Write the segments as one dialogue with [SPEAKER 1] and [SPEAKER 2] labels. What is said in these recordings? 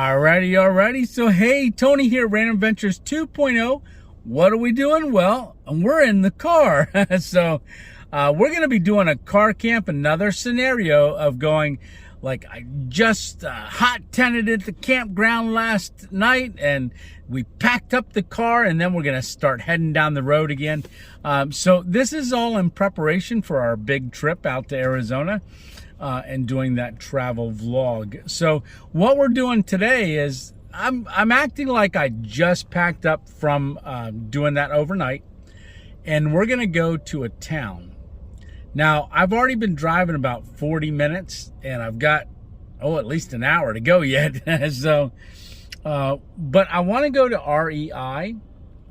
[SPEAKER 1] Alrighty. So, hey, Tony here, Random Ventures 2.0. What are we doing? Well, we're in the car. So, we're going to be doing a car camp, another scenario of going, like, I just hot tented at the campground last night, and we packed up the car, and then we're going to start heading down the road again. So, this is all in preparation for our big trip out to Arizona. And doing that travel vlog. So what we're doing today is I'm acting like I just packed up from doing that overnight, and we're gonna go to a town. Now I've already been driving about 40 minutes, and I've got at least an hour to go yet. So but I want to go to REI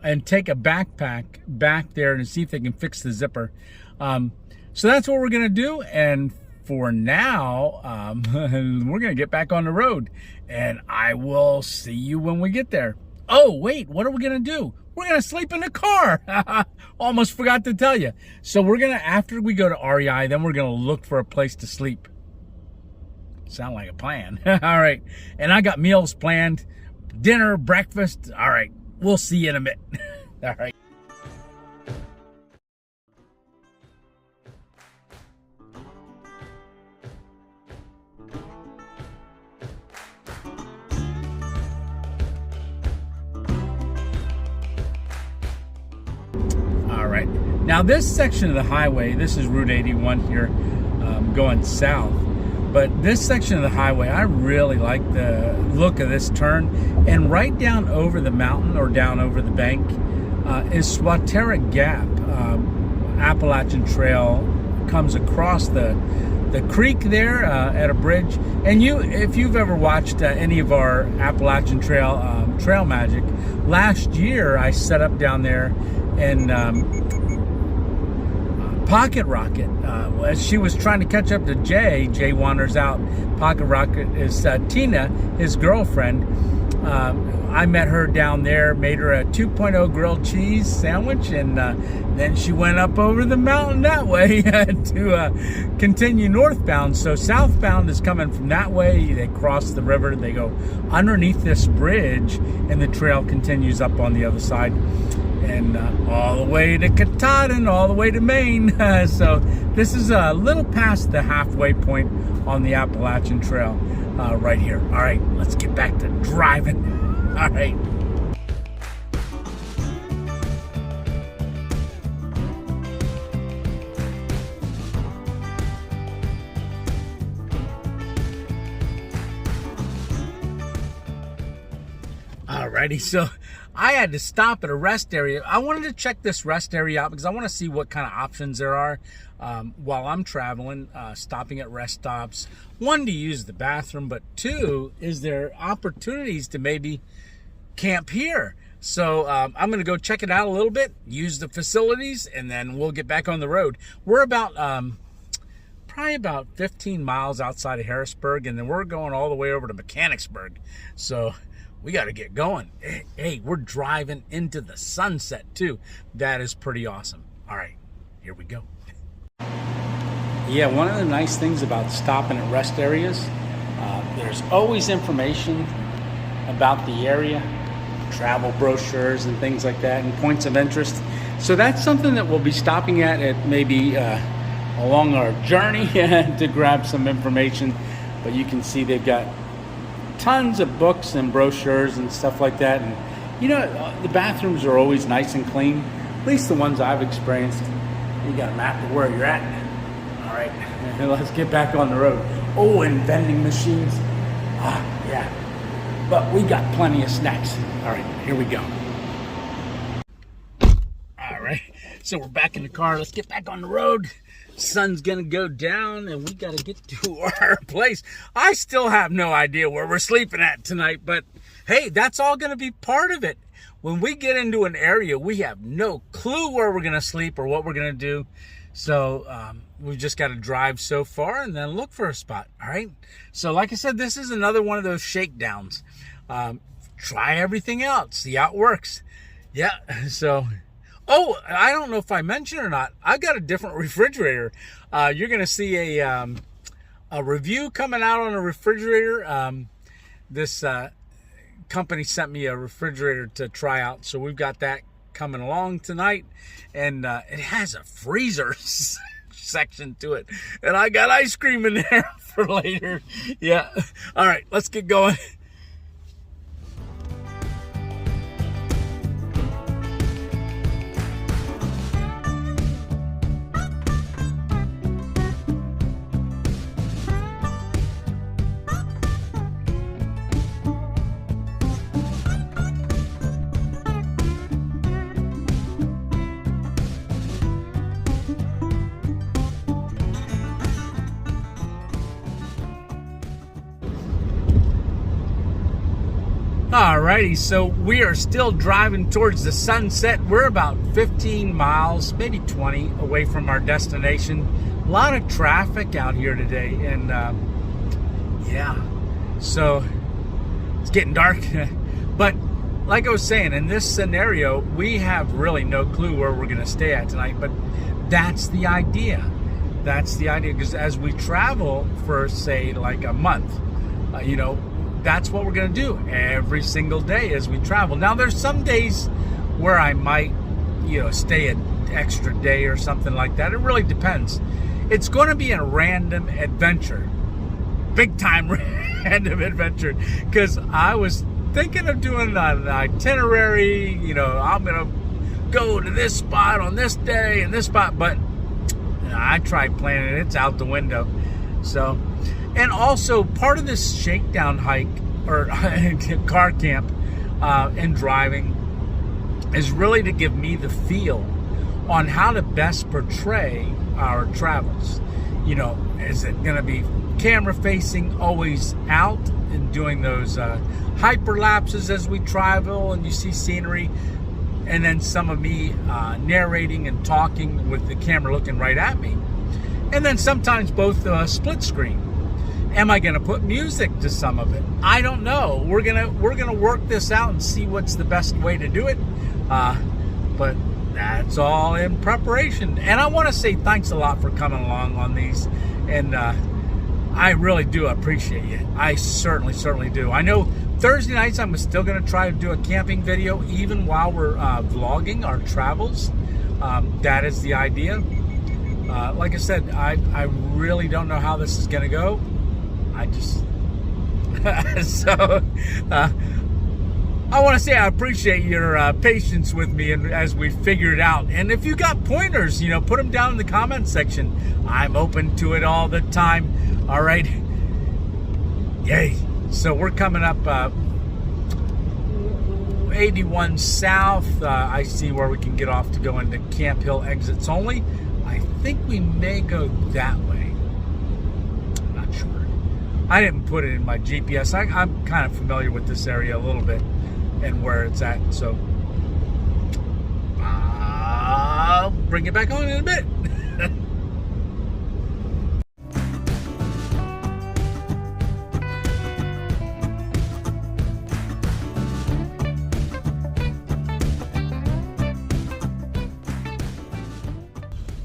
[SPEAKER 1] and take a backpack back there and see if they can fix the zipper. So that's what we're gonna do, and for now, we're going to get back on the road, and I will see you when we get there. Oh, wait, what are we going to do? We're going to sleep in the car. Almost forgot to tell you. So we're going to, after we go to REI, then we're going to look for a place to sleep. Sound like a plan. All right. And I got meals planned, dinner, breakfast. All right. We'll see you in a bit. All right. Now this section of the highway, this is Route 81 here, going south. But this section of the highway, I really like the look of this turn. And right down over the mountain, or down over the bank, is Swatara Gap. Appalachian Trail comes across the creek there at a bridge. And if you've ever watched any of our Appalachian Trail Trail Magic, last year I set up down there and Pocket Rocket, as she was trying to catch up to Jay wanders out. Pocket Rocket is Tina, his girlfriend. I met her down there, made her a 2.0 grilled cheese sandwich, and then she went up over the mountain that way to continue northbound. So southbound is coming from that way. They cross the river, they go underneath this bridge, and the trail continues up on the other side. And all the way to Katahdin, all the way to Maine. So this is a little past the halfway point on the Appalachian Trail right here. All right, let's get back to driving. All right. Alrighty, so I had to stop at a rest area. I wanted to check this rest area out because I want to see what kind of options there are while I'm traveling, stopping at rest stops. One, to use the bathroom, but two, is there opportunities to maybe camp here? So I'm going to go check it out a little bit, use the facilities, and then we'll get back on the road. We're about probably about 15 miles outside of Harrisburg, and then we're going all the way over to Mechanicsburg. So we got to get going. Hey, we're driving into the sunset too. That is pretty awesome. All right, here we go. Yeah, one of the nice things about stopping at rest areas, there's always information about the area, travel brochures and things like that, and points of interest. So that's something that we'll be stopping at maybe along our journey to grab some information. But you can see they've got tons of books and brochures and stuff like that. And you know, the bathrooms are always nice and clean, at least the ones I've experienced. You got a map of where you're at. All right, let's get back on the road. Oh, and vending machines. Yeah, but we got plenty of snacks. All right, here we go. All right, so we're back in the car. Let's get back on the road. Sun's gonna go down, and we gotta get to our place. I still have no idea where we're sleeping at tonight, but hey, that's all gonna be part of it. When we get into an area, we have no clue where we're gonna sleep or what we're gonna do. So we've just got to drive so far and then look for a spot. All right. So like I said, this is another one of those shakedowns. Try everything out, see how it works. Yeah. So, oh, I don't know if I mentioned or not, I got a different refrigerator. You're going to see a review coming out on a refrigerator. This company sent me a refrigerator to try out, so we've got that coming along tonight, and it has a freezer section to it, and I got ice cream in there for later. Yeah. All right, let's get going. Alrighty, so we are still driving towards the sunset. We're about 15 miles, maybe 20 away from our destination. A lot of traffic out here today, and yeah, so it's getting dark. But like I was saying, in this scenario, we have really no clue where we're gonna stay at tonight, but that's the idea. That's the idea, because as we travel for, say, like a month, you know, that's what we're going to do every single day as we travel. Now, there's some days where I might, you know, stay an extra day or something like that. It really depends. It's going to be a random adventure, big time random adventure, because I was thinking of doing an itinerary. You know, I'm going to go to this spot on this day and this spot, but I tried planning it. It's out the window. So, and also part of this shakedown hike or car camp and driving is really to give me the feel on how to best portray our travels. You know, is it going to be camera facing, always out and doing those hyperlapses as we travel and you see scenery, and then some of me narrating and talking with the camera looking right at me, and then sometimes both split screen. Am I going to put music to some of it? I don't know. We're gonna work this out and see what's the best way to do it. But that's all in preparation. And I want to say thanks a lot for coming along on these. And I really do appreciate you. I certainly do. I know Thursday nights I'm still going to try to do a camping video even while we're vlogging our travels. That is the idea. Like I said, I really don't know how this is going to go. I just so I want to say I appreciate your patience with me and as we figure it out. And if you got pointers, you know, put them down in the comment section. I'm open to it all the time. All right, yay! So we're coming up 81 South. I see where we can get off to go into Camp Hill exits only. I think we may go that way. I didn't put it in my GPS. I'm kind of familiar with this area a little bit and where it's at, so I'll bring it back on in a bit.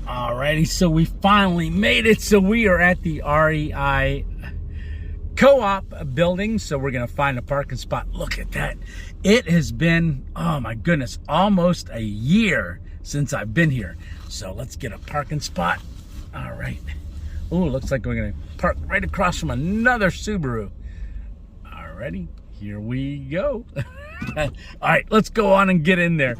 [SPEAKER 1] Alrighty, so we finally made it. So we are at the REI Co-op building, so we're gonna find a parking spot. Look at that. It has been, oh my goodness, almost a year since I've been here. So let's get a parking spot. All right. Oh, looks like we're gonna park right across from another Subaru. Alrighty, here we go. All right, let's go on and get in there.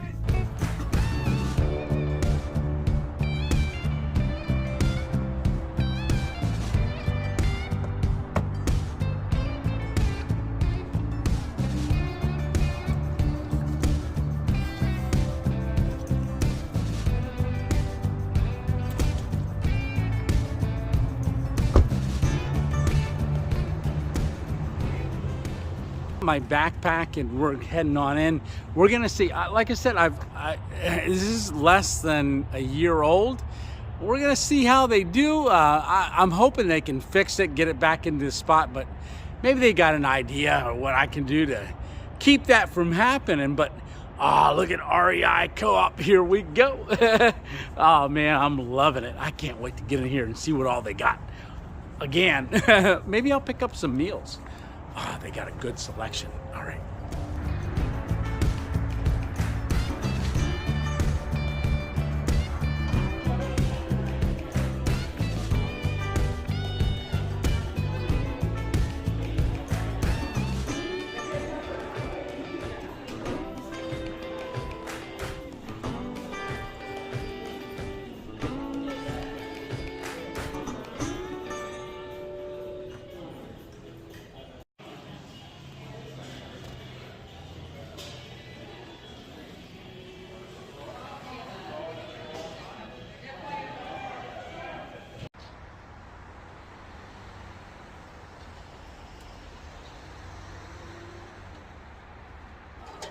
[SPEAKER 1] My backpack and we're heading on in. We're gonna see, like I said, this is less than a year old. We're gonna see how they do. I'm hoping they can fix it, get it back into the spot, but maybe they got an idea of what I can do to keep that from happening. But look at REI Co-op, here we go. Oh man, I'm loving it. I can't wait to get in here and see what all they got. Again, maybe I'll pick up some meals. They got a good selection. All right.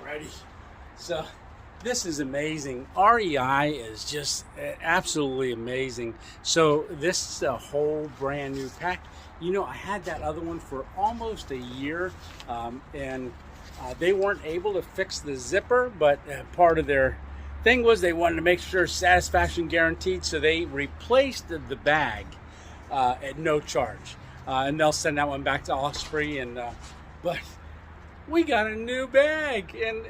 [SPEAKER 1] Alrighty. So this is amazing. REI is just absolutely amazing. So this is a whole brand new pack. You know, I had that other one for almost a year, and they weren't able to fix the zipper, but part of their thing was they wanted to make sure satisfaction guaranteed, so they replaced the bag at no charge, and they'll send that one back to Osprey. And but we got a new bag, and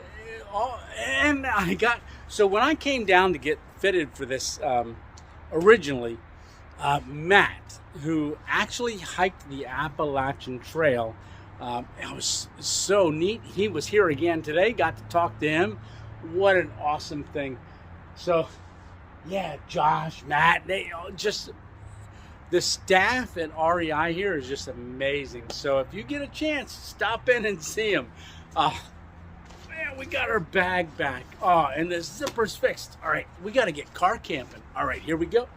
[SPEAKER 1] I got, so when I came down to get fitted for this originally, Matt, who actually hiked the Appalachian Trail, it was so neat. He was here again today, got to talk to him. What an awesome thing. So yeah, Josh, Matt, they just, the staff at REI here is just amazing. So if you get a chance, stop in and see them. Man, we got our bag back. Oh, and the zipper's fixed. All right, we got to get car camping. All right, here we go.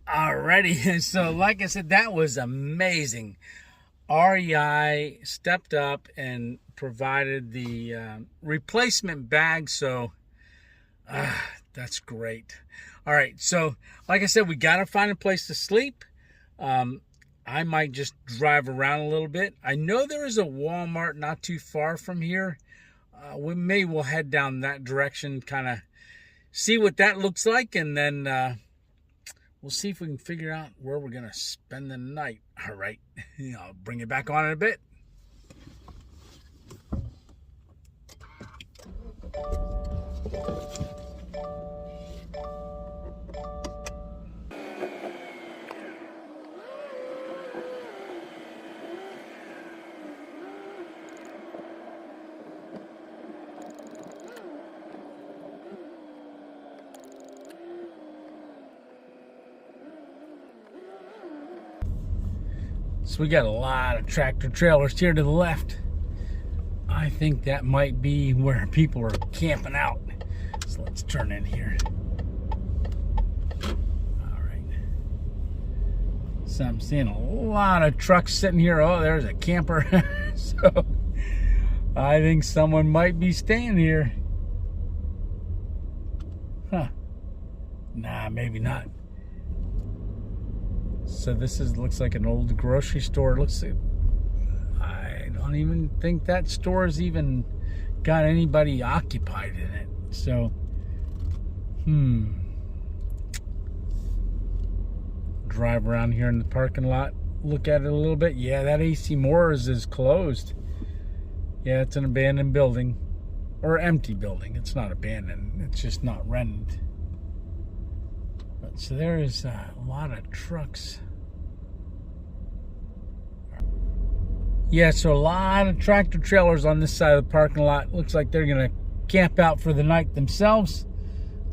[SPEAKER 1] Alrighty, so like I said, that was amazing. REI stepped up and provided the replacement bag, so that's great. All right, so like I said, we got to find a place to sleep. I might just drive around a little bit. I know there is a Walmart not too far from here. We'll head down that direction, kind of see what that looks like, and then we'll see if we can figure out where we're going to spend the night. All right, I'll bring it back on in a bit. So we got a lot of tractor trailers here to the left. I think that might be where people are camping out. So let's turn in here. All right. So I'm seeing a lot of trucks sitting here. Oh, there's a camper. So I think someone might be staying here. Huh. Nah, maybe not. So this looks like an old grocery store. I don't even think that store's even got anybody occupied in it. So, drive around here in the parking lot, look at it a little bit. Yeah, that AC Moore's is closed. Yeah, it's an abandoned building, or empty building. It's not abandoned, it's just not rented. So there is a lot of trucks. Yeah, so a lot of tractor trailers on this side of the parking lot. Looks like they're going to camp out for the night themselves.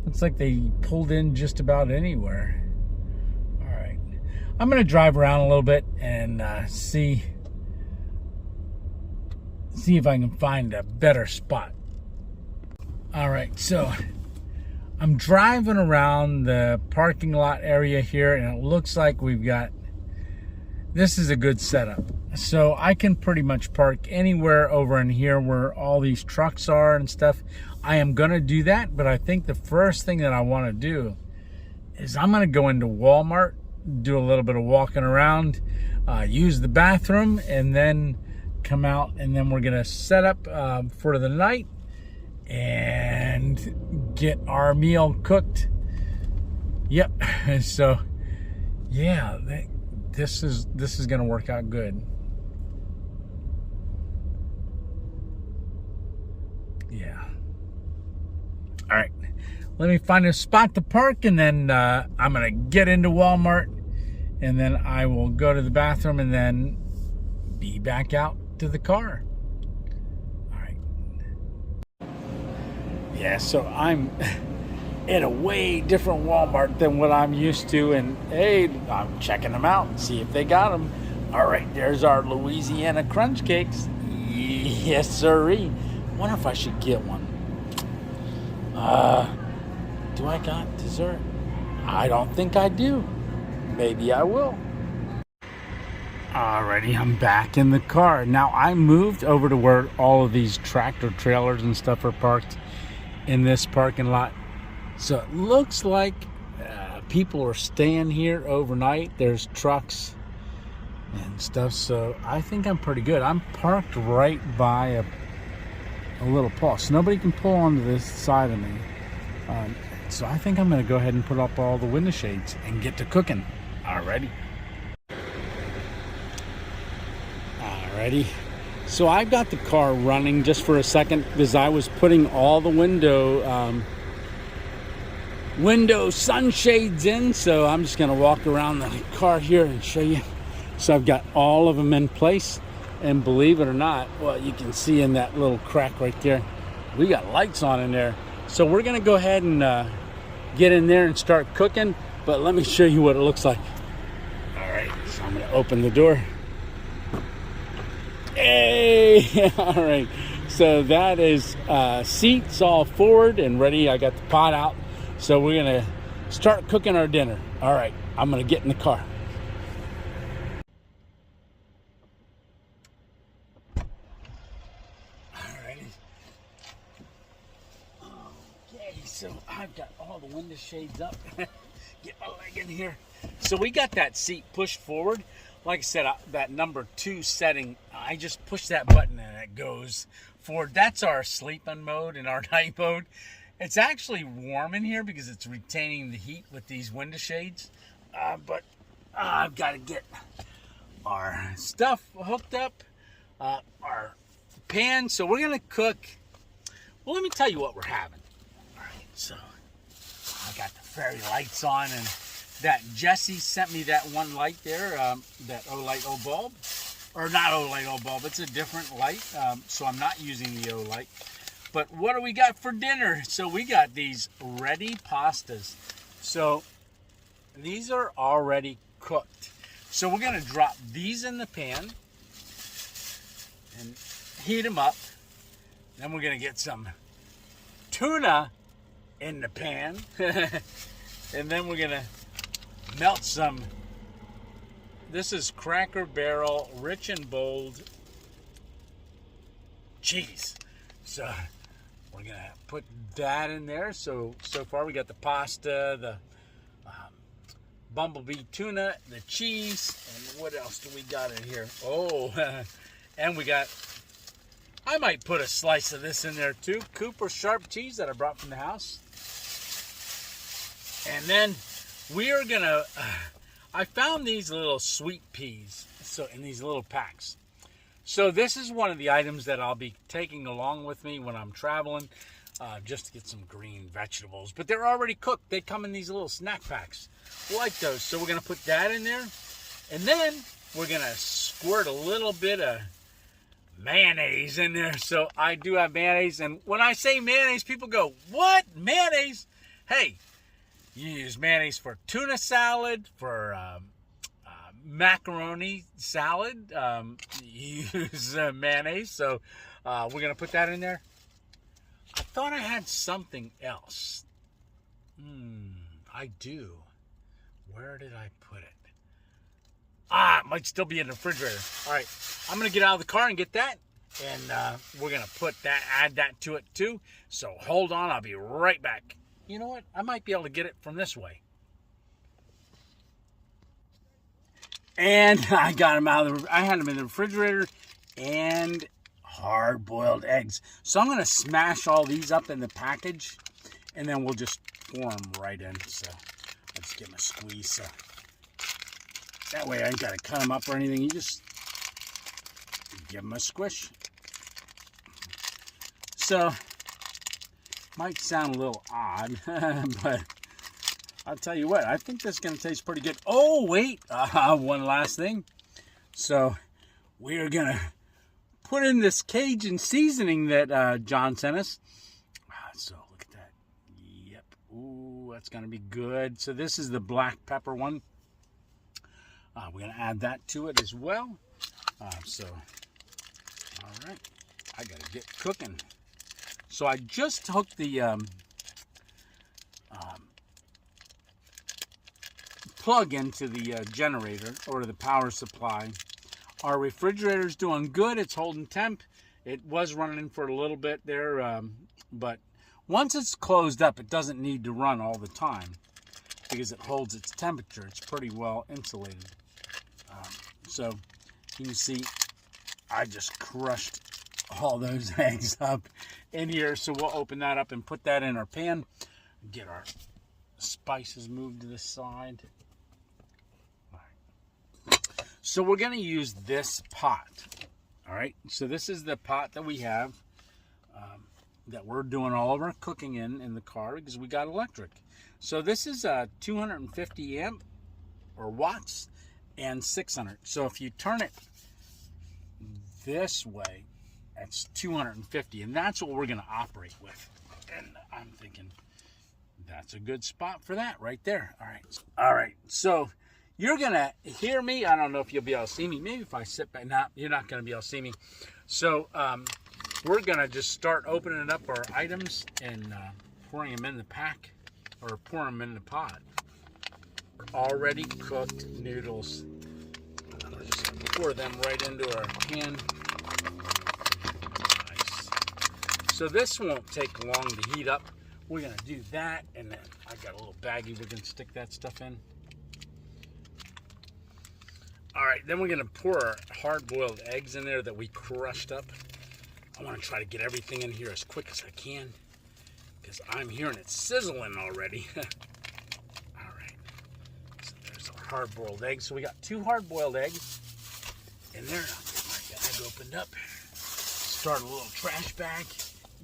[SPEAKER 1] Looks like they pulled in just about anywhere. All right. I'm going to drive around a little bit and see if I can find a better spot. All right, so I'm driving around the parking lot area here, and it looks like this is a good setup. So I can pretty much park anywhere over in here where all these trucks are and stuff. I am going to do that, but I think the first thing that I want to do is I'm going to go into Walmart, do a little bit of walking around, use the bathroom, and then come out, and then we're going to set up for the night and get our meal cooked. Yep. So yeah, this is going to work out good. Yeah. All right. Let me find a spot to park, and then I'm going to get into Walmart, and then I will go to the bathroom and then be back out to the car. All right. Yeah, so I'm at a way different Walmart than what I'm used to, and hey, I'm checking them out and see if they got them. All right, there's our Louisiana crunch cakes. Yes, sirree. Wonder if I should get one. Do I got dessert? I don't think I do. Maybe I will. Alrighty, I'm back in the car. Now I moved over to where all of these tractor trailers and stuff are parked in this parking lot. So it looks like people are staying here overnight. There's trucks and stuff, so I think I'm pretty good. I'm parked right by a little pole, so nobody can pull onto this side of me. So I think I'm going to go ahead and put up all the window shades and get to cooking. Alrighty. Alrighty. So I've got the car running just for a second because I was putting all the window sunshades in. So I'm just going to walk around the car here and show you. So I've got all of them in place. And believe it or not, well, you can see in that little crack right there, we got lights on in there. So we're going to go ahead and get in there and start cooking. But let me show you what it looks like. All right, so I'm going to open the door. Hey, all right. So that is seats all forward and ready. I got the pot out. So we're going to start cooking our dinner. All right, I'm going to get in the car. So I've got all the window shades up. Get my leg in here. So we got that seat pushed forward. Like I said, that number 2 setting, I just push that button and it goes forward. That's our sleeping mode and our night mode. It's actually warm in here because it's retaining the heat with these window shades. But I've got to get our stuff hooked up, our pan. So we're going to cook. Well, let me tell you what we're having. So I got the fairy lights on, and that Jesse sent me that one light there, that Olight O bulb, or not Olight O bulb. It's a different light, so I'm not using the Olight. But what do we got for dinner? So we got these ready pastas. So these are already cooked. So we're going to drop these in the pan and heat them up. Then we're going to get some tuna in the pan. And then we're gonna melt some. This is Cracker Barrel Rich and Bold cheese. So we're gonna put that in there. So far we got the pasta, the bumblebee tuna, the cheese, and what else do we got in here? Oh, and we got, I might put a slice of this in there too. Cooper sharp cheese that I brought from the house. And then we are gonna, I found these little sweet peas, so in these little packs. So this is one of the items that I'll be taking along with me when I'm traveling, just to get some green vegetables. But they're already cooked. They come in these little snack packs. I like those. So we're gonna put that in there. And then we're gonna squirt a little bit of mayonnaise in there. So I do have mayonnaise, and when I say mayonnaise, people go, what? Mayonnaise? Hey, you use mayonnaise for tuna salad, for macaroni salad. You use mayonnaise. So we're going to put that in there. I thought I had something else. I do. Where did I put it? It might still be in the refrigerator. All right, I'm going to get out of the car and get that. And we're going to put that, add that to it too. So hold on, I'll be right back. You know what? I might be able to get it from this way. And I got them out of I had them in the refrigerator, and hard-boiled eggs. So I'm going to smash all these up in the package, and then we'll just pour them right in. So I'll just give them a squeeze. So that way I ain't got to cut them up or anything. You just give them a squish. So might sound a little odd, but I'll tell you what, I think this is going to taste pretty good. Oh, wait, one last thing. So we are going to put in this Cajun seasoning that John sent us. So look at that. Yep. Ooh, that's going to be good. So this is the black pepper one. We're going to add that to it as well. So, all right. I got to get cooking. So I just hooked the plug into the generator or the power supply. Our refrigerator's doing good. It's holding temp. It was running for a little bit there, but once it's closed up, it doesn't need to run all the time because it holds its temperature. It's pretty well insulated. So you can see I just crushed all those eggs up in here. So we'll open that up and put that in our pan. Get our spices moved to the side. All right. So we're going to use this pot. All right. So this is the pot that we have that we're doing all of our cooking in the car because we got electric. So this is a 250 amp or watts and 600. So if you turn it this way, that's 250, and that's what we're going to operate with. And I'm thinking that's a good spot for that right there. All right. So you're going to hear me. I don't know if you'll be able to see me. Maybe if I sit back. No, you're not going to be able to see me. So we're going to just start opening up our items and pouring them in the pack or pouring them in the pot. Already cooked noodles. I'll just pour them right into our pan. Nice. So this won't take long to heat up. We're going to do that, and then I got a little baggie we're going to stick that stuff in. All right, then we're going to pour our hard-boiled eggs in there that we crushed up. I want to try to get everything in here as quick as I can because I'm hearing it sizzling already. All right, so there's our hard-boiled eggs. So we got 2 hard-boiled eggs in there. I'll get my bag opened up. Start a little trash bag.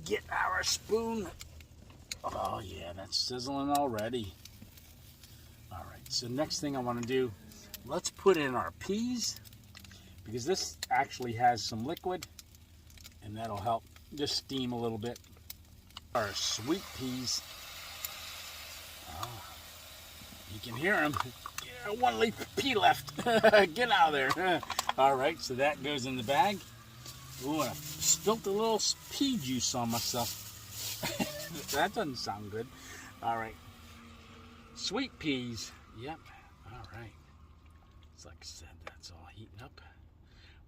[SPEAKER 1] Get our spoon. Oh, yeah, that's sizzling already. All right, so next thing I want to do, let's put in our peas because this actually has some liquid and that'll help just steam a little bit. Our sweet peas. Oh, you can hear them. Yeah, 1 leaf of pea left. Get out of there. All right, so that goes in the bag. Ooh, I spilt a little pea juice on myself. That doesn't sound good. All right. Sweet peas. Yep. All right. It's like I said, that's all heating up.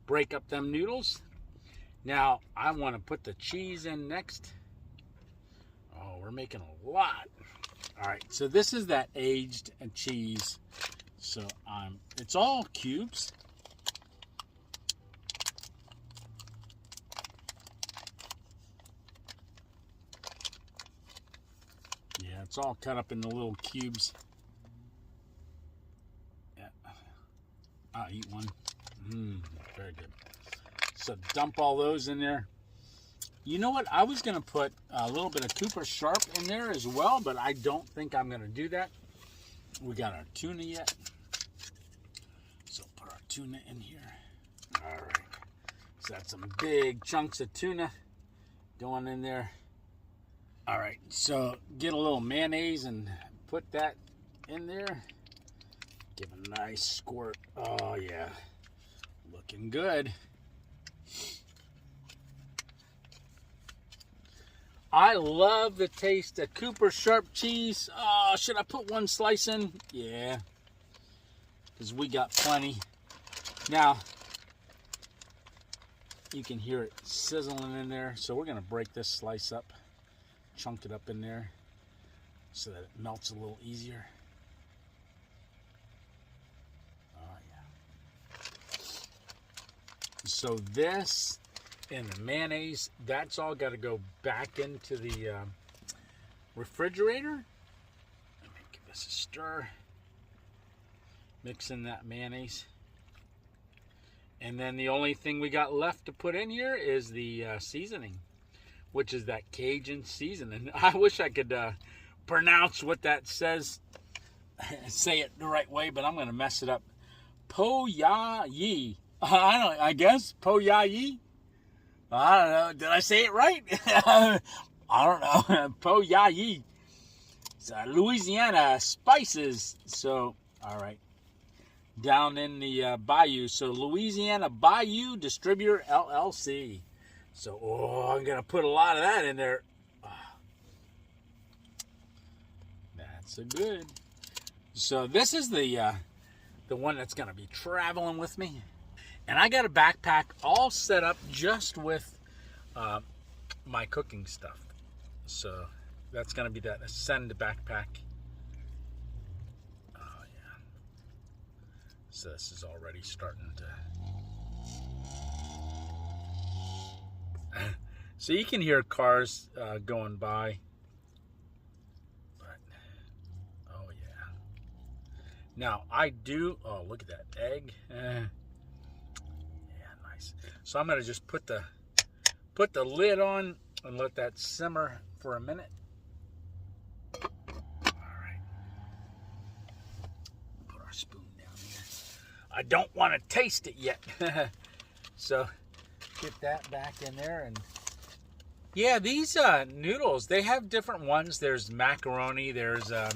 [SPEAKER 1] Break up them noodles. Now, I want to put the cheese in next. Oh, we're making a lot. All right. So this is that aged cheese. So it's all cubes. Yeah, it's all cut up into little cubes. Yeah. I'll eat one. Very good. So dump all those in there. You know what? I was going to put a little bit of Cooper Sharp in there as well, but I don't think I'm going to do that. We got our tuna yet. So put our tuna in here. All right. So that's some big chunks of tuna going in there. All right. So get a little mayonnaise and put that in there. Give a nice squirt. Oh, yeah. Looking good. I love the taste of Cooper Sharp cheese. Oh, should I put 1 slice in? Yeah, because we got plenty. Now, you can hear it sizzling in there. So we're going to break this slice up, chunk it up in there so that it melts a little easier. Oh, yeah. So this and the mayonnaise, that's all got to go back into the refrigerator. Let me give this a stir. Mix in that mayonnaise. And then the only thing we got left to put in here is the seasoning, which is that Cajun seasoning. I wish I could pronounce what that says, say it the right way, but I'm going to mess it up. Po-ya-yi. I guess Po-ya-yi. I don't know. Did I say it right? I don't know. Po Yayi. It's Louisiana spices. So, all right. Down in the Bayou. So, Louisiana Bayou Distributor LLC. So, I'm going to put a lot of that in there. Oh, that's a good. So, this is the one that's going to be traveling with me. And I got a backpack all set up just with my cooking stuff. So that's going to be that Ascend backpack. Oh, yeah. So this is already starting to... So you can hear cars going by. But, oh, yeah. Now, I do... Oh, look at that egg. Yeah, nice. So I'm going to just put the lid on and let that simmer for a minute. All right. Put our spoon down here. I don't want to taste it yet. So get that back in there. And yeah, these noodles, they have different ones. There's macaroni. There's, I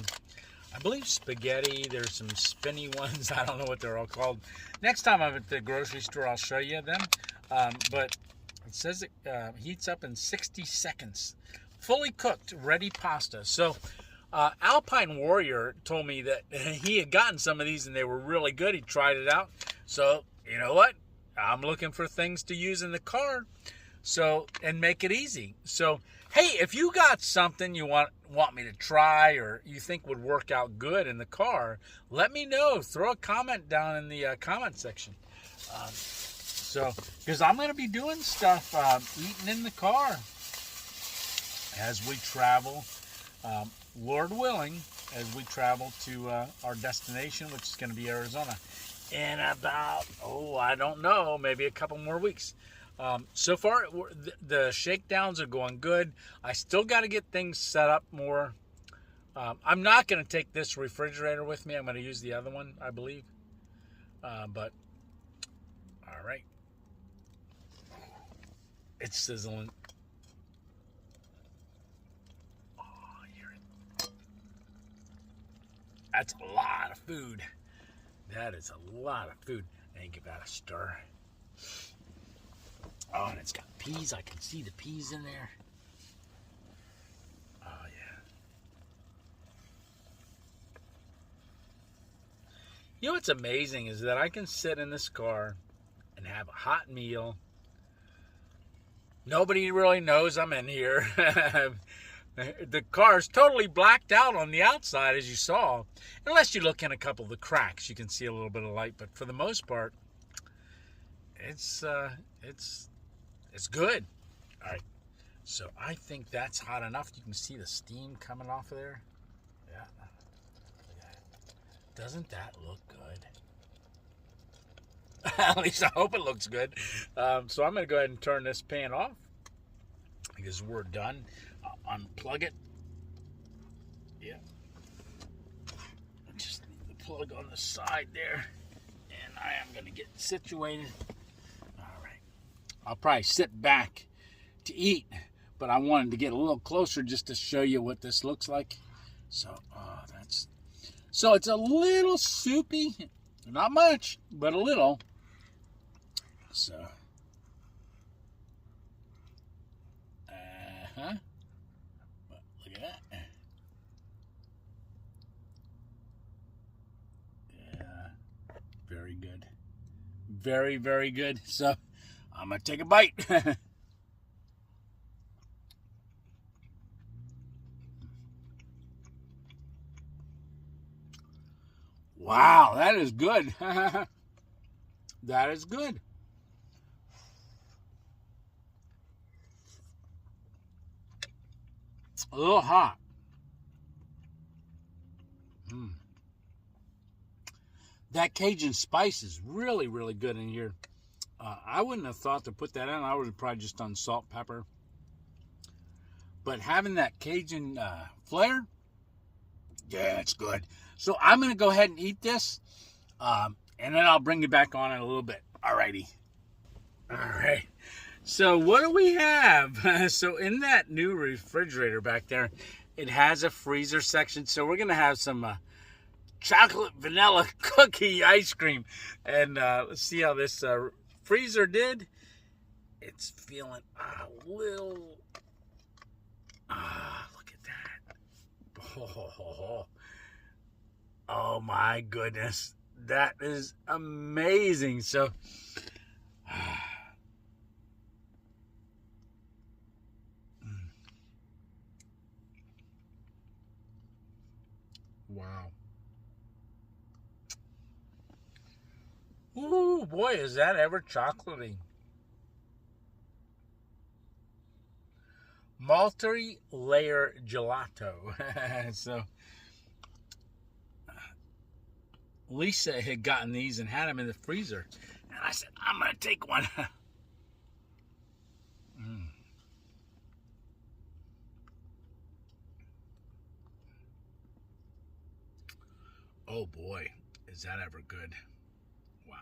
[SPEAKER 1] believe, spaghetti. There's some spinny ones. I don't know what they're all called. Next time I'm at the grocery store, I'll show you them. But it says it heats up in 60 seconds. Fully cooked, ready pasta. So Alpine Warrior told me that he had gotten some of these and they were really good. He tried it out. So, you know what? I'm looking for things to use in the car. So, and make it easy. So, hey, if you got something you want me to try or you think would work out good in the car, let me know. Throw a comment down in the comment section. So, because I'm going to be doing stuff, eating in the car as we travel, Lord willing, as we travel to our destination, which is going to be Arizona, in about, I don't know, maybe a couple more weeks. So far, the shakedowns are going good. I still got to get things set up more. I'm not going to take this refrigerator with me. I'm going to use the other one, I believe. But, all right. It's sizzling. Oh, I hear it. That's a lot of food. That is a lot of food. And give that a stir. Oh, and it's got peas. I can see the peas in there. Oh, yeah. You know what's amazing is that I can sit in this car and have a hot meal. Nobody really knows I'm in here. The car is totally blacked out on the outside, as you saw. Unless you look in a couple of the cracks, you can see a little bit of light. But for the most part, it's good. All right. So I think that's hot enough. You can see the steam coming off of there. Yeah. Doesn't that look good? At least I hope it looks good. So I'm going to go ahead and turn this pan off because we're done. I'll unplug it. Yeah. Just leave the plug on the side there. And I am going to get situated. All right. I'll probably sit back to eat, but I wanted to get a little closer just to show you what this looks like. So, so it's a little soupy. Not much, but a little. So, but look at that. Yeah, very good. Very, very good. So, I'm going to take a bite. Wow, that is good. That is good. A little hot. That Cajun spice is really, really good in here. I wouldn't have thought to put that in. I would have probably just done salt, pepper. But having that Cajun flair, yeah, it's good. So I'm going to go ahead and eat this, and then I'll bring you back on in a little bit. Alrighty. All right. So what do we have? So in that new refrigerator back there, it has a freezer section. So we're going to have some chocolate vanilla cookie ice cream. And let's see how this freezer did. It's feeling a little... look at that. Oh my goodness. That is amazing. So... Wow. Ooh, boy, is that ever chocolatey. Multi-layer gelato. So, Lisa had gotten these and had them in the freezer. And I said, I'm going to take one. Oh boy, is that ever good. Wow.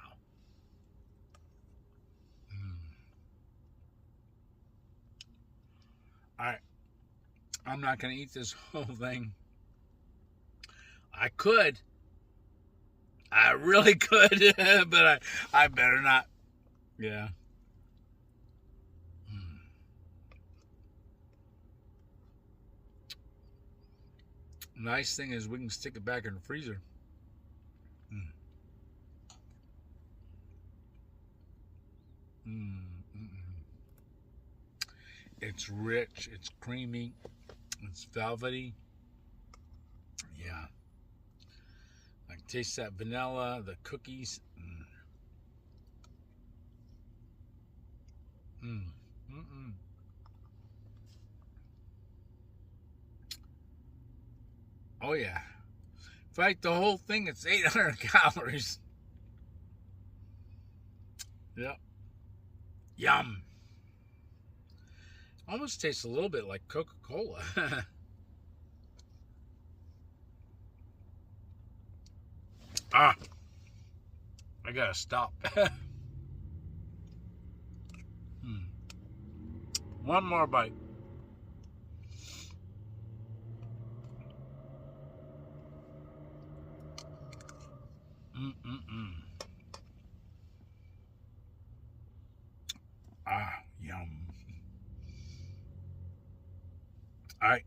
[SPEAKER 1] I'm not going to eat this whole thing. I could. I really could, but I better not. Yeah. Nice thing is we can stick it back in the freezer. It's rich, it's creamy, it's velvety. Yeah. I can taste that vanilla, the cookies. Oh yeah. In fact, the whole thing, it's 800 calories. Yep. Yum. Almost tastes a little bit like Coca-Cola. I gotta stop. One more bite. Yum. All right.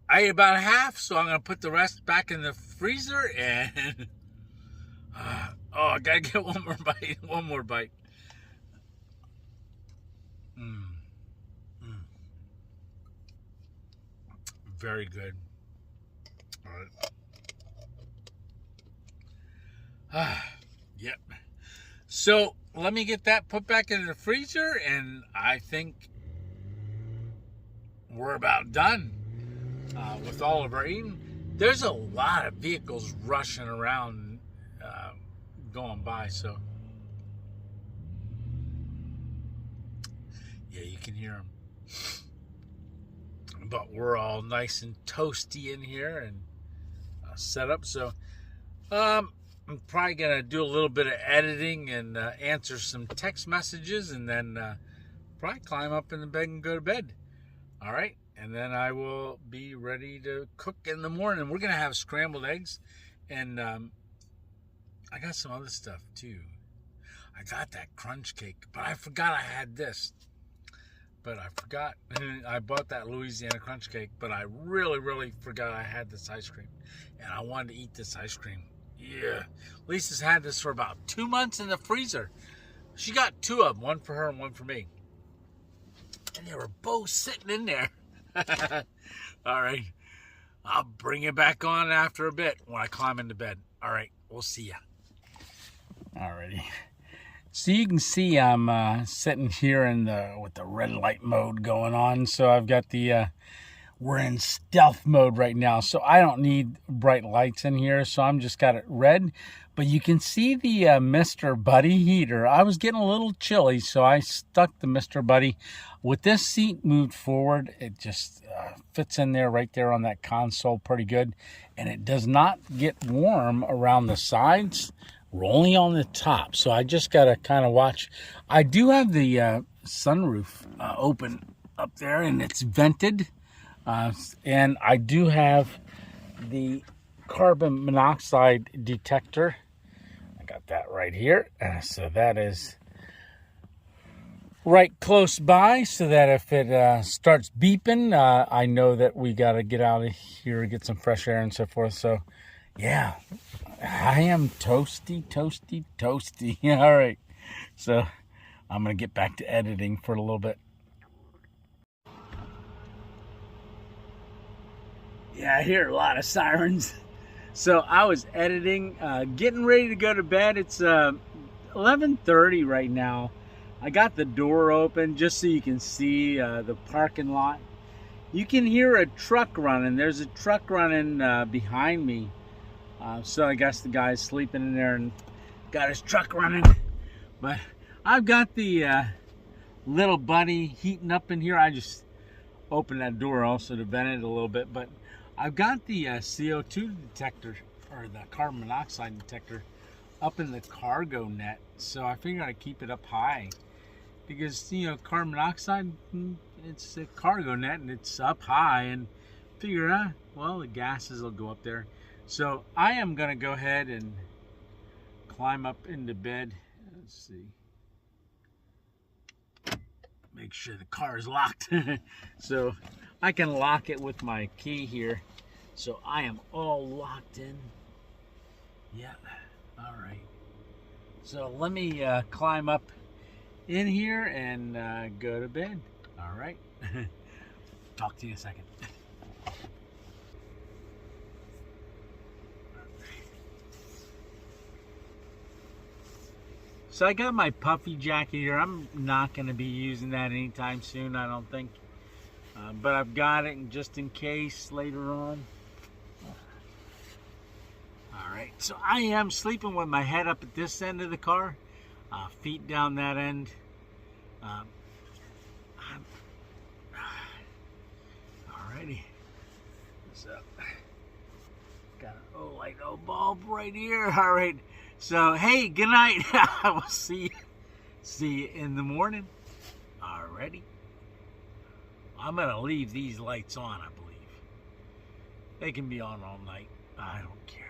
[SPEAKER 1] I ate about half, so I'm going to put the rest back in the freezer and... I got to get one more bite. One more bite. Very good. All right. Yep. So let me get that put back in the freezer, and I think we're about done with all of our eating. There's a lot of vehicles rushing around, going by, so yeah, you can hear them. But we're all nice and toasty in here and set up. So I'm probably going to do a little bit of editing and answer some text messages, and then probably climb up in the bed and go to bed. All right. And then I will be ready to cook in the morning. We're going to have scrambled eggs, and I got some other stuff too. I got that crunch cake, but I forgot I had this. I bought that Louisiana crunch cake, but I really, really forgot I had this ice cream. And I wanted to eat this ice cream. Yeah. Lisa's had this for about 2 months in the freezer. She got 2 of them, one for her and one for me. And they were both sitting in there. All right. I'll bring it back on after a bit when I climb into bed. All right. We'll see ya. Alrighty. So you can see I'm sitting here with the red light mode going on. So I've got we're in stealth mode right now. So I don't need bright lights in here. So I'm just got it red. But you can see the Mr. Buddy heater. I was getting a little chilly, so I stuck the Mr. Buddy. With this seat moved forward, it just fits in there right there on that console pretty good. And it does not get warm around the sides. We're only on the top, so I just got to kind of watch. I do have the sunroof open up there, and it's vented. And I do have the carbon monoxide detector. I got that right here. So that is right close by, so that if it starts beeping, I know that we got to get out of here, get some fresh air and so forth. So yeah, I am toasty. All right, so I'm gonna get back to editing for a little bit. Yeah, I hear a lot of sirens. So I was editing, getting ready to go to bed. It's 11:30 right now. I got the door open just so you can see the parking lot. You can hear a truck running. There's a truck running behind me. So I guess the guy's sleeping in there and got his truck running. But I've got the little buddy heating up in here. I just opened that door also to vent it a little bit. But I've got the CO2 detector, or the carbon monoxide detector, up in the cargo net. So I figured I'd keep it up high. Because, you know, carbon monoxide, it's a cargo net and it's up high, and figure, well, the gases will go up there. So I am going to go ahead and climb up into bed. Let's see. Make sure the car is locked. So I can lock it with my key here. So I am all locked in. Yeah, all right. So let me climb up in here and go to bed. All right. Talk to you in a second. So I got my puffy jacket here. I'm not going to be using that anytime soon, I don't think. But I've got it just in case later on. All right. So I am sleeping with my head up at this end of the car. Feet down that end. Alrighty. So, got an OLED bulb right here. All right. So, hey, good night. I will see you in the morning. Alrighty. I'm gonna leave these lights on, I believe. They can be on all night. I don't care.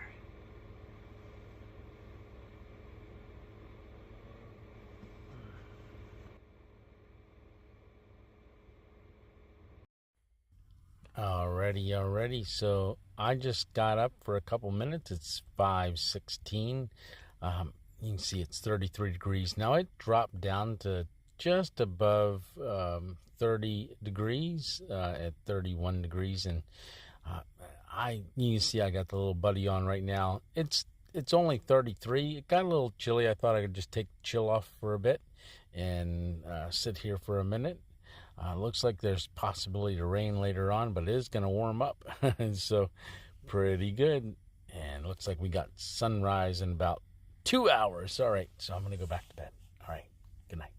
[SPEAKER 1] Alrighty. So I just got up for a couple minutes. It's 5:16. You can see it's 33 degrees. Now it dropped down to just above 30 degrees at 31 degrees. And you can see I got the little buddy on right now. It's only 33. It got a little chilly. I thought I could just take the chill off for a bit and sit here for a minute. Looks like there's possibility to rain later on, but it is going to warm up. So pretty good. And looks like we got sunrise in about 2 hours. All right, so I'm going to go back to bed. All right, good night.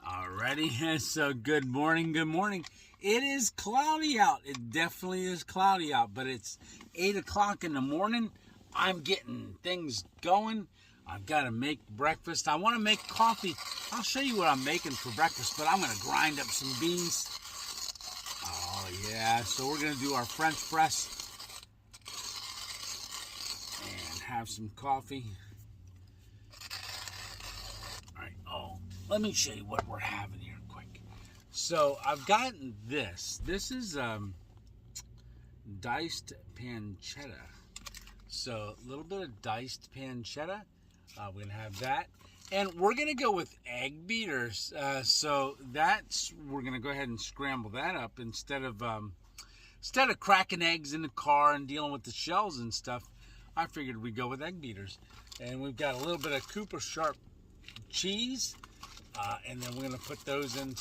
[SPEAKER 1] Alrighty, so good morning. It is cloudy out. It definitely is cloudy out, but it's 8 o'clock in the morning. I'm getting things going. I've got to make breakfast. I want to make coffee. I'll show you what I'm making for breakfast, but I'm going to grind up some beans. Oh, yeah. So we're going to do our French press and have some coffee. All right. Oh, let me show you what we're having here quick. So I've gotten this. This is diced pancetta. So a little bit of diced pancetta. We're going to have that. And we're going to go with egg beaters. So we're going to go ahead and scramble that up instead of cracking eggs in the car and dealing with the shells and stuff. I figured we'd go with egg beaters. And we've got a little bit of Cooper Sharp cheese. And then we're going to put those in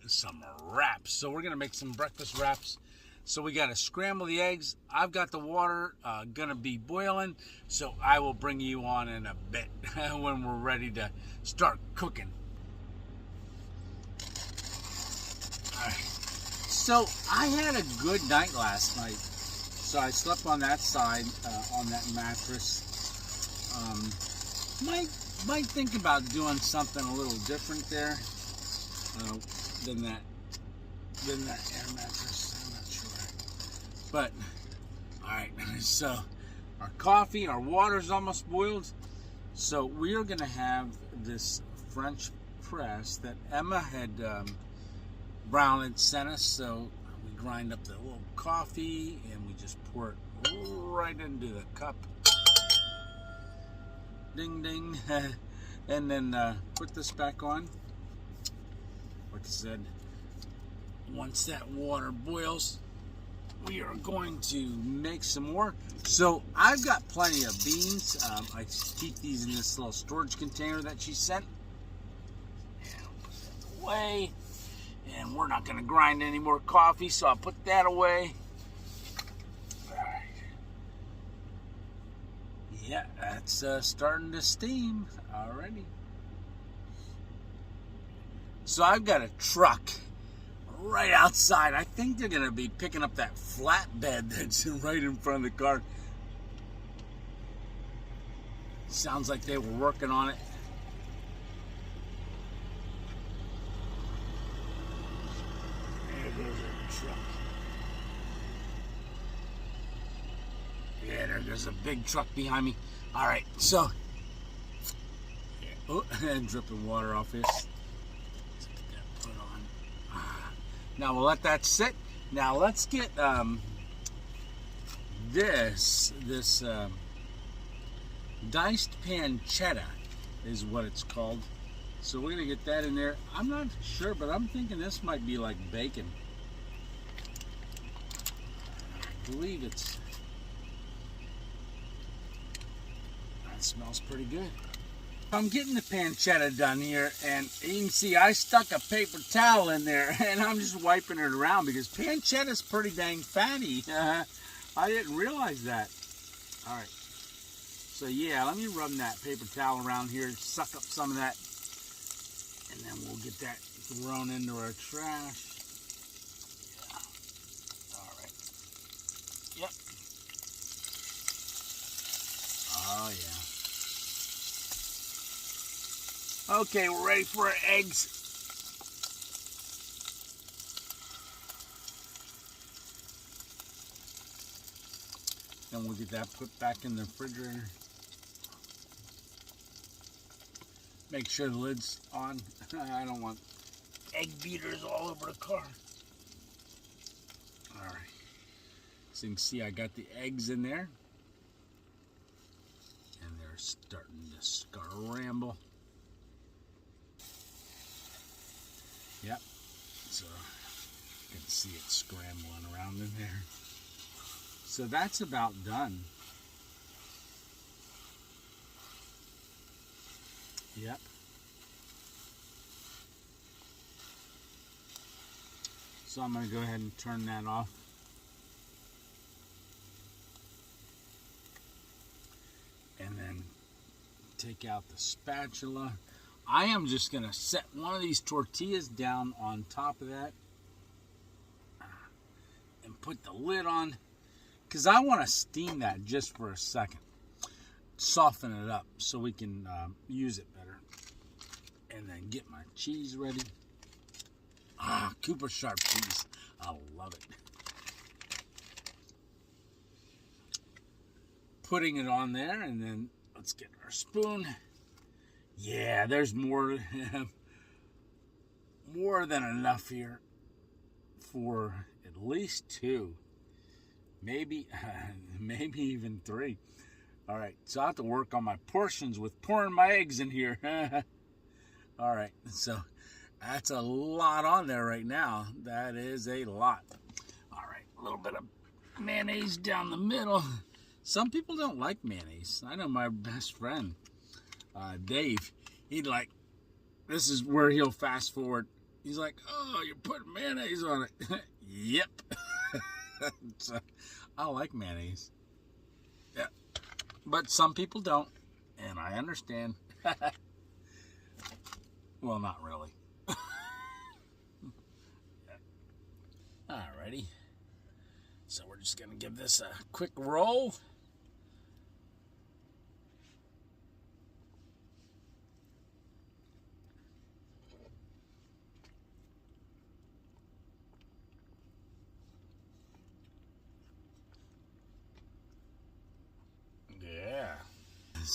[SPEAKER 1] some wraps. So we're going to make some breakfast wraps. So we got to scramble the eggs. I've got the water going to be boiling. So I will bring you on in a bit when we're ready to start cooking. All right. So I had a good night last night. So I slept on that side, on that mattress. My Might think about doing something a little different there than that air mattress. I'm not sure. But all right, so our coffee, our water's almost boiled. So we are gonna have this French press that Emma had Brown had sent us. So we grind up the little coffee and we just pour it right into the cup. Ding ding. And then put this back on. Like I said, once that water boils, we are going to make some more. So I've got plenty of beans. I keep these in this little storage container that she sent. And I'll put that away. And we're not going to grind any more coffee, so I'll put that away. Alright. Yeah, that's starting to steam already. So I've got a truck right outside. I think they're going to be picking up that flatbed that's right in front of the car. Sounds like they were working on it. There goes our truck. Yeah, there goes a big truck behind me. All right, so, oh, and dripping water off this. Put on. Now we'll let that sit. Now let's get this diced pancetta is what it's called. So we're gonna get that in there. I'm not sure, but I'm thinking this might be like bacon. I believe it's. That smells pretty good. I'm getting the pancetta done here, and you can see I stuck a paper towel in there, and I'm just wiping it around because pancetta is pretty dang fatty. I didn't realize that. All right. So yeah, let me rub that paper towel around here, suck up some of that, and then we'll get that thrown into our trash. Yeah. All right. Yep. Oh yeah. Okay, we're ready for our eggs. And we'll get that put back in the refrigerator. Make sure the lid's on. I don't want egg beaters all over the car. All right. So you can see I got the eggs in there. And they're starting to scramble. Yep. So you can see it scrambling around in there. So that's about done. Yep. So I'm going to go ahead and turn that off. And then take out the spatula. I am just going to set one of these tortillas down on top of that and put the lid on. Because I want to steam that just for a second. Soften it up so we can use it better. And then get my cheese ready. Ah, Cooper Sharp cheese. I love it. Putting it on there, and then let's get our spoon. Yeah, there's more, more than enough here for at least 2. Maybe even 3. All right, so I have to work on my portions with pouring my eggs in here. All right, so that's a lot on there right now. That is a lot. All right, a little bit of mayonnaise down the middle. Some people don't like mayonnaise. I know my best friend, Dave, he'd like, this is where he'll fast forward. He's like, oh, you're putting mayonnaise on it. Yep. So, I like mayonnaise. Yeah. But some people don't, and I understand. Well, not really. Alrighty. So we're just going to give this a quick roll.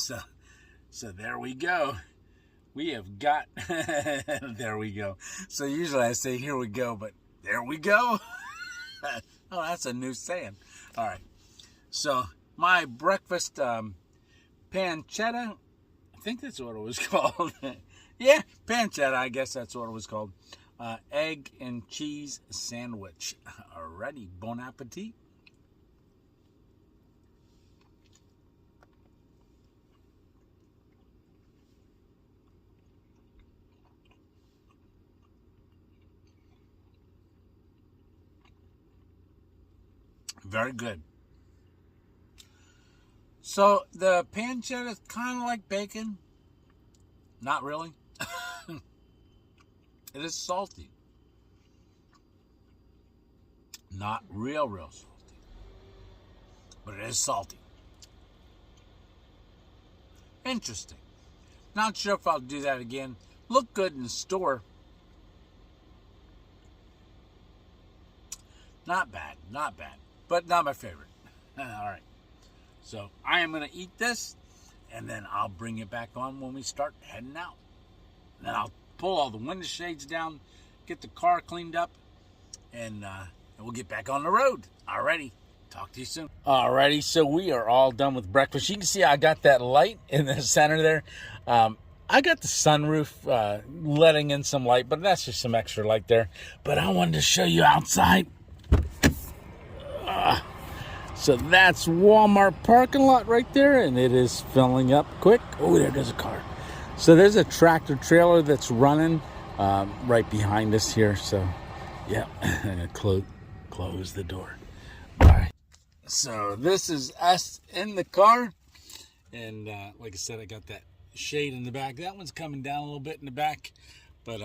[SPEAKER 1] So there we go. We have got, there we go. So usually I say here we go, but there we go. Oh, that's a new saying. All right. So my breakfast pancetta, I think that's what it was called. Yeah, pancetta, I guess that's what it was called. Egg and cheese sandwich. Alrighty, bon appetit. Very good. So the pancetta is kind of like bacon. Not really. It is salty. Not real salty. But it is salty. Interesting. Not sure if I'll do that again. Looked good in the store. Not bad. But not my favorite. All right. So I am going to eat this, and then I'll bring it back on when we start heading out. Then I'll pull all the window shades down, get the car cleaned up, and we'll get back on the road. Alrighty. Talk to you soon. Alrighty. So we are all done with breakfast. You can see I got that light in the center there. I got the sunroof letting in some light, but that's just some extra light there. But I wanted to show you outside. So that's Walmart parking lot right there, and it is filling up quick. Oh, there goes a car. So there's a tractor trailer that's running right behind us here. So, yeah, I'm going to close the door. All right. So this is us in the car. And like I said, I got that shade in the back. That one's coming down a little bit in the back. But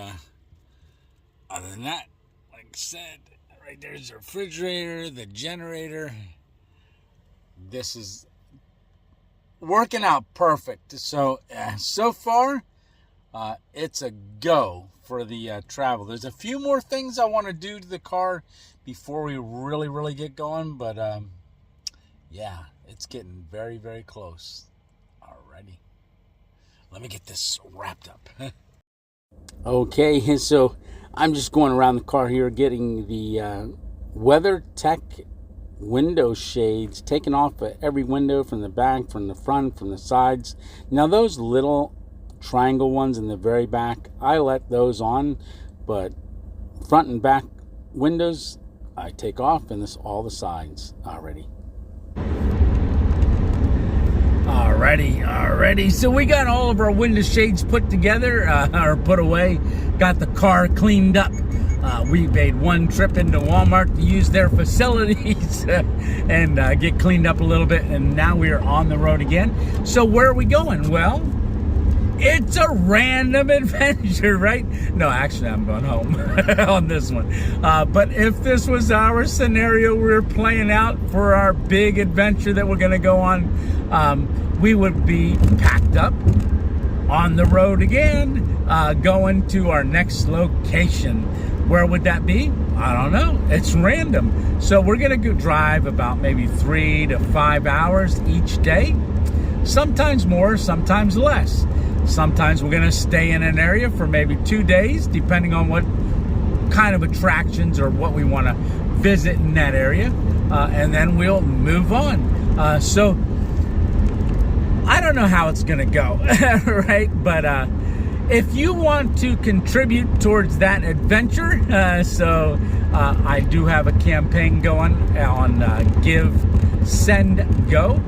[SPEAKER 1] other than that, like I said, right there's the refrigerator, the generator. This is working out perfect. So so far, it's a go for the travel. There's a few more things I want to do to the car before we really get going. But yeah, it's getting very, very close. Alrighty. Let me get this wrapped up. Okay, so I'm just going around the car here getting the WeatherTech window shades taken off of every window, from the back, from the front, from the sides. Now those little triangle ones in the very back, I let those on, but front and back windows I take off, and this all the sides already. Alrighty. So we got all of our window shades put together, or put away. Got the car cleaned up. We made one trip into Walmart to use their facilities and get cleaned up a little bit. And now we are on the road again. So where are we going? Well, it's a random adventure, right? No, actually, I'm going home on this one. But if this was our scenario we were playing out for our big adventure that we're going to go on, we would be packed up on the road again, going to our next location. Where would that be? I don't know. It's random. So we're going to go drive about maybe 3 to 5 hours each day. Sometimes more, sometimes less. Sometimes we're going to stay in an area for maybe 2 days, depending on what kind of attractions or what we want to visit in that area. And then we'll move on. So I don't know how it's going to go, right? But if you want to contribute towards that adventure, I do have a campaign going on Give, Send, Go.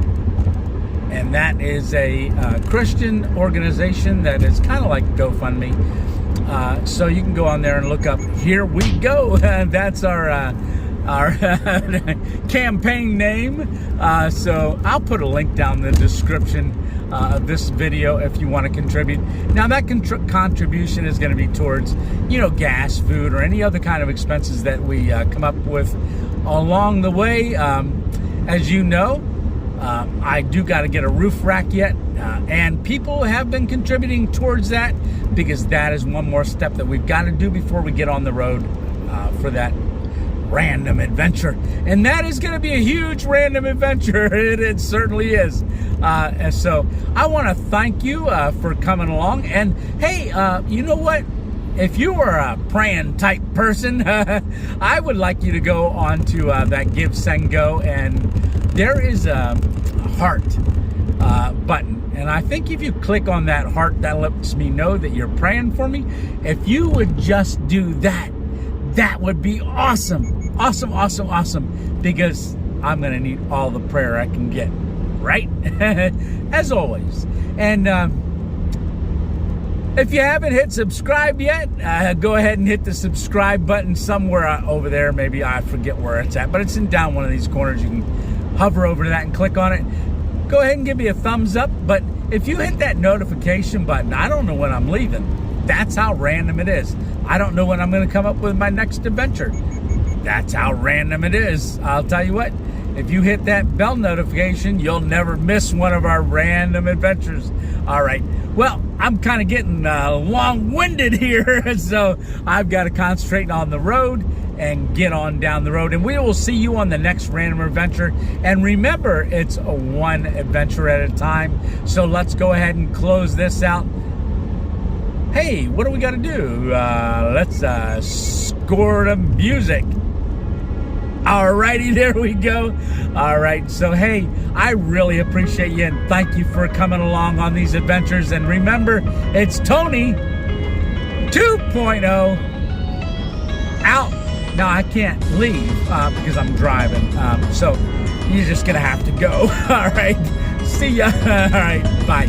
[SPEAKER 1] And that is a Christian organization that is kind of like GoFundMe. So you can go on there and look up Here We Go. That's our campaign name. So I'll put a link down in the description of this video if you want to contribute. Now that contribution is going to be towards, gas, food, or any other kind of expenses that we come up with along the way. As you know, I do got to get a roof rack yet, and people have been contributing towards that, because that is one more step that we've got to do before we get on the road for that random adventure. And that is going to be a huge random adventure. It certainly is. And so I want to thank you for coming along. And hey, you know what? If you are a praying type person, I would like you to go on to that Give, Send, Go, and there is a heart button. And I think if you click on that heart, that lets me know that you're praying for me. If you would just do that, that would be awesome. Awesome, awesome, awesome. Because I'm going to need all the prayer I can get, right? As always. And if you haven't hit subscribe yet, go ahead and hit the subscribe button somewhere over there. Maybe I forget where it's at, but it's in down one of these corners. You can hover over to that and click on it. Go ahead and give me a thumbs up. But if you hit that notification button, I don't know when I'm leaving. That's how random it is. I don't know when I'm going to come up with my next adventure. That's how random it is. I'll tell you what, if you hit that bell notification, you'll never miss one of our random adventures. All right. Well, I'm kind of getting long-winded here, so I've got to concentrate on the road and get on down the road. And we will see you on the next random adventure. And remember, it's one adventure at a time. So let's go ahead and close this out. Hey, what do we got to do? Let's score the music. Alrighty, there we go. All right, so hey, I really appreciate you and thank you for coming along on these adventures. And remember, it's Tony 2.0 out. Now I can't leave because I'm driving, so you're just gonna have to go. All right, see ya. All right, bye.